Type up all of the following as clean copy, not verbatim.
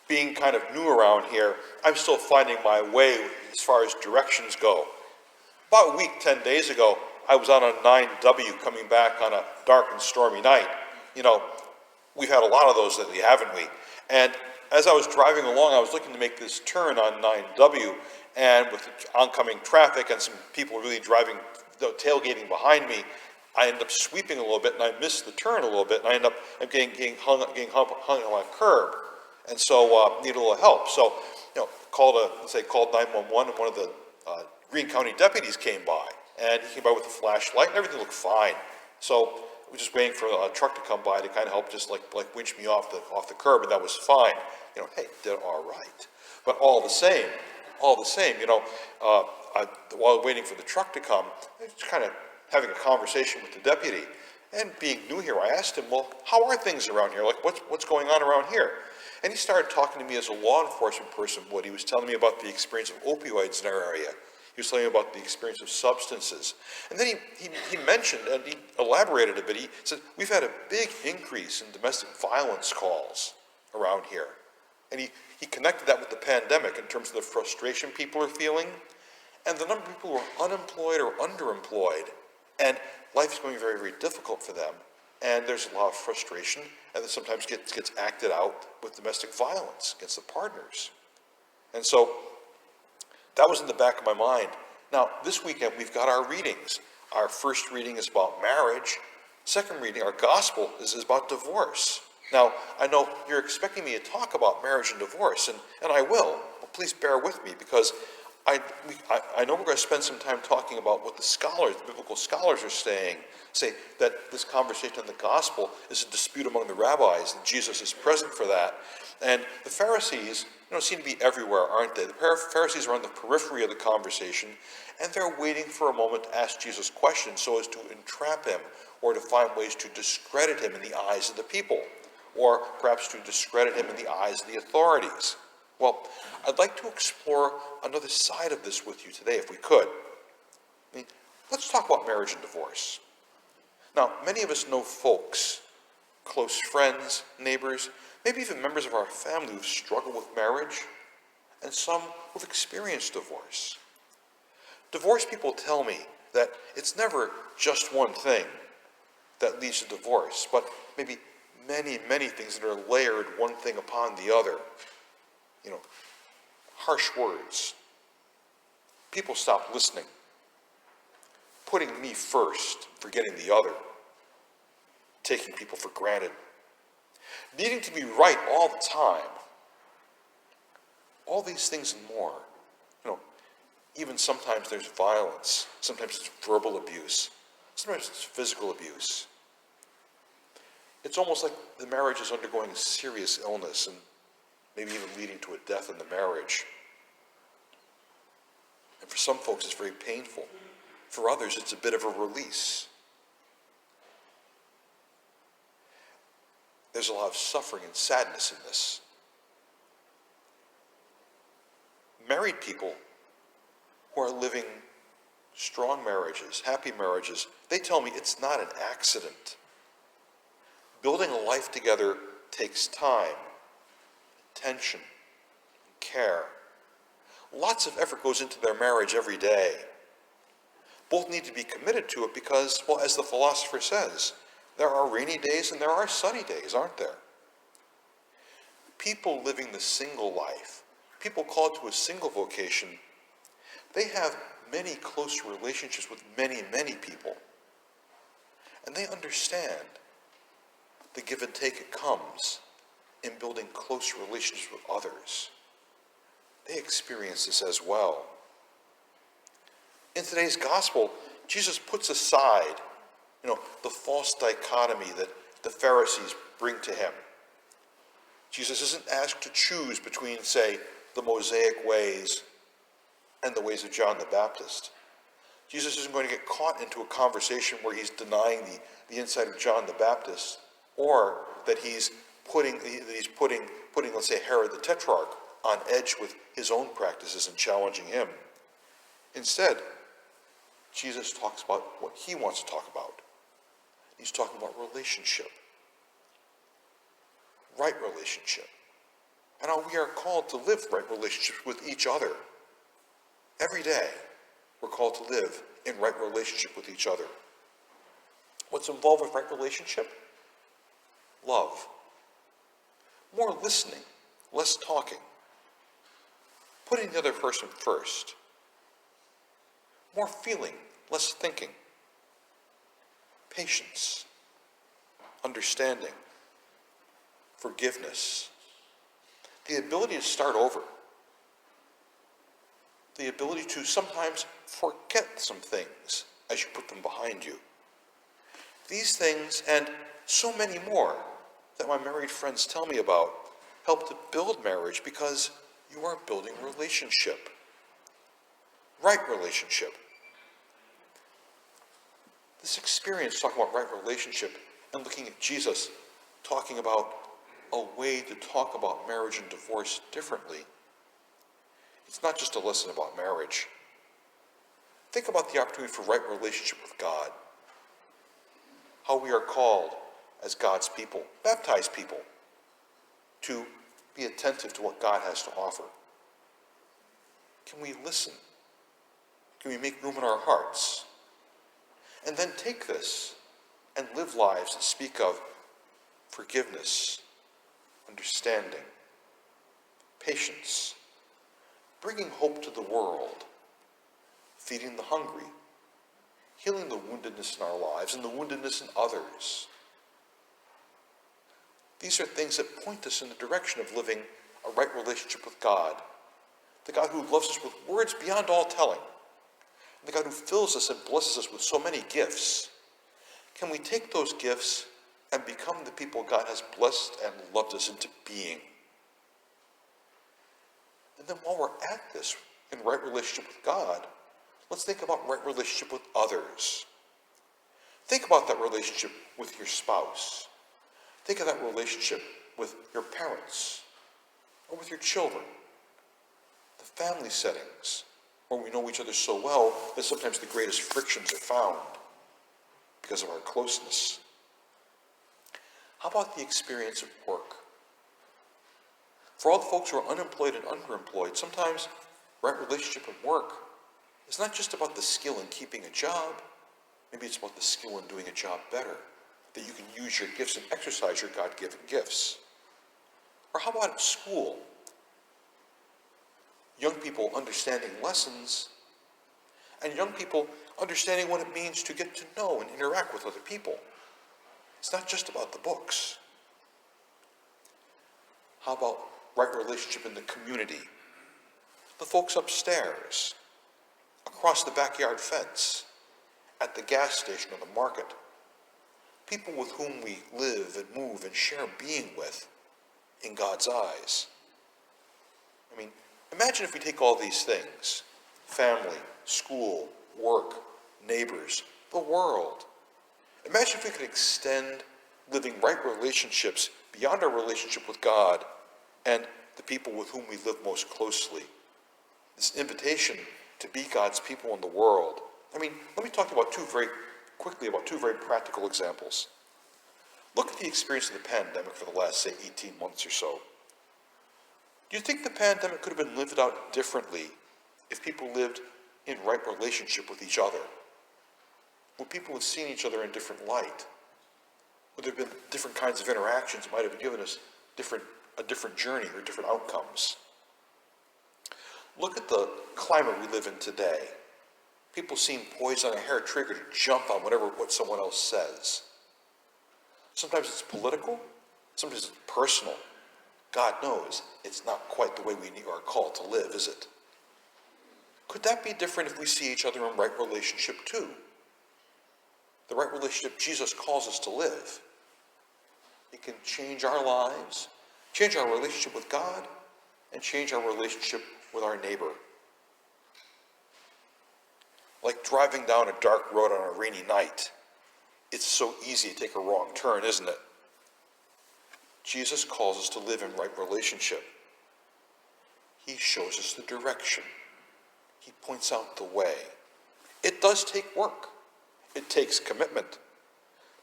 being kind of new around here, I'm still finding my way as far as directions go. About a week, 10 days ago, I was on a 9W coming back on a dark and stormy night. You know, we've had a lot of those lately, haven't we? And as I was driving along, I was looking to make this turn on 9W, and with the oncoming traffic and some people really driving, tailgating behind me, I ended up sweeping a little bit, and I missed the turn a little bit, and I ended up getting hung on a curb, and so needed a little help. So, called 911, and one of the Greene County deputies came by, and he came by with a flashlight, and everything looked fine. So we were just waiting for a truck to come by to kind of help, just like winch me off the curb, and that was fine. Hey, did all right. But all the same, while waiting for the truck to come, I was kind of having a conversation with the deputy. And being new here, I asked him, well, how are things around here? Like, what's going on around here? And he started talking to me as a law enforcement person. What he was telling me about the experience of opioids in our area. He was telling me about the experience of substances. And then he mentioned, and he elaborated a bit, he said, we've had a big increase in domestic violence calls around here. And he connected that with the pandemic in terms of the frustration people are feeling, and the number of people who are unemployed or underemployed. And life is going very, very difficult for them. And there's a lot of frustration, and that sometimes gets acted out with domestic violence against the partners. And so that was in the back of my mind. Now, this weekend, we've got our readings. Our first reading is about marriage. Second reading, our gospel, is about divorce. Now, I know you're expecting me to talk about marriage and divorce, and I will. But please bear with me, because I know we're going to spend some time talking about what the biblical scholars are saying. Say that this conversation on the gospel is a dispute among the rabbis, and Jesus is present for that. And the Pharisees, seem to be everywhere, aren't they? The Pharisees are on the periphery of the conversation, and they're waiting for a moment to ask Jesus questions so as to entrap him, or to find ways to discredit him in the eyes of the people, or perhaps to discredit him in the eyes of the authorities. Well, I'd like to explore another side of this with you today, if we could. Let's talk about marriage and divorce. Now, many of us know folks, close friends, neighbors, maybe even members of our family who've struggled with marriage, and some who've experienced divorce. Divorce people tell me that it's never just one thing that leads to divorce, but maybe many, many things that are layered one thing upon the other. Harsh words. People stop listening. Putting me first, forgetting the other. Taking people for granted. Needing to be right all the time. All these things and more. Even sometimes there's violence. Sometimes it's verbal abuse. Sometimes it's physical abuse. It's almost like the marriage is undergoing a serious illness, and maybe even leading to a death in the marriage. And for some folks, it's very painful. For others, it's a bit of a release. There's a lot of suffering and sadness in this. Married people who are living strong marriages, happy marriages, they tell me it's not an accident. Building a life together takes time, attention, and care. Lots of effort goes into their marriage every day. Both need to be committed to it because, well, as the philosopher says, there are rainy days and there are sunny days, aren't there? People living the single life, people called to a single vocation, they have many close relationships with many, many people. And they understand the give and take it comes in building close relationships with others. They experience this as well. In today's gospel, Jesus puts aside, the false dichotomy that the Pharisees bring to him. Jesus isn't asked to choose between, say, the Mosaic ways and the ways of John the Baptist. Jesus isn't going to get caught into a conversation where he's denying the insight of John the Baptist, or that he's putting, let's say, Herod the Tetrarch on edge with his own practices and challenging him. Instead, Jesus talks about what he wants to talk about. He's talking about relationship. Right relationship. and how we are called to live right relationships with each other. Every day, we're called to live in right relationship with each other. What's involved with right relationship? Love. More listening, less talking. Putting the other person first. More feeling, less thinking. Patience. Understanding. Forgiveness. The ability to start over. The ability to sometimes forget some things as you put them behind you. These things, and so many more that my married friends tell me about, help to build marriage because you are building relationship. Right relationship. This experience talking about right relationship and looking at Jesus talking about a way to talk about marriage and divorce differently. It's not just a lesson about marriage. Think about the opportunity for right relationship with God. How we are called as God's people, baptized people, to be attentive to what God has to offer. Can we listen? Can we make room in our hearts? And then take this and live lives that speak of forgiveness, understanding, patience, bringing hope to the world, feeding the hungry, healing the woundedness in our lives and the woundedness in others. These are things that point us in the direction of living a right relationship with God, the God who loves us with words beyond all telling, and the God who fills us and blesses us with so many gifts. Can we take those gifts and become the people God has blessed and loved us into being? And then while we're at this, in right relationship with God, let's think about right relationship with others. Think about that relationship with your spouse. Think of that relationship with your parents or with your children. The family settings where we know each other so well that sometimes the greatest frictions are found because of our closeness. How about the experience of work? For all the folks who are unemployed and underemployed, sometimes right relationship at work is not just about the skill in keeping a job. Maybe it's about the skill in doing a job better, that you can use your gifts and exercise your God-given gifts. Or how about at school? Young people understanding lessons, and young people understanding what it means to get to know and interact with other people. It's not just about the books. How about right relationship in the community? The folks upstairs, across the backyard fence, at the gas station or the market. People with whom we live and move and share being with in God's eyes. I mean, imagine if we take all these things, family, school, work, neighbors, the world. Imagine if we could extend living right relationships beyond our relationship with God and the people with whom we live most closely. This invitation to be God's people in the world. I mean, let me talk about two very practical examples. Look at the experience of the pandemic for the last, say, 18 months or so. Do you think the pandemic could have been lived out differently if people lived in right relationship with each other? Would people have seen each other in different light? Would there have been different kinds of interactions that might have given us a different journey or different outcomes? Look at the climate we live in today. People seem poised on a hair trigger to jump on what someone else says. Sometimes it's political, sometimes it's personal. God knows it's not quite the way we are called to live, is it? Could that be different if we see each other in right relationship too? The right relationship Jesus calls us to live. It can change our lives, change our relationship with God, and change our relationship with our neighbor. Like driving down a dark road on a rainy night. It's so easy to take a wrong turn, isn't it? Jesus calls us to live in right relationship. He shows us the direction. He points out the way. It does take work. It takes commitment.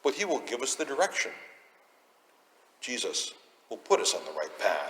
But he will give us the direction. Jesus will put us on the right path.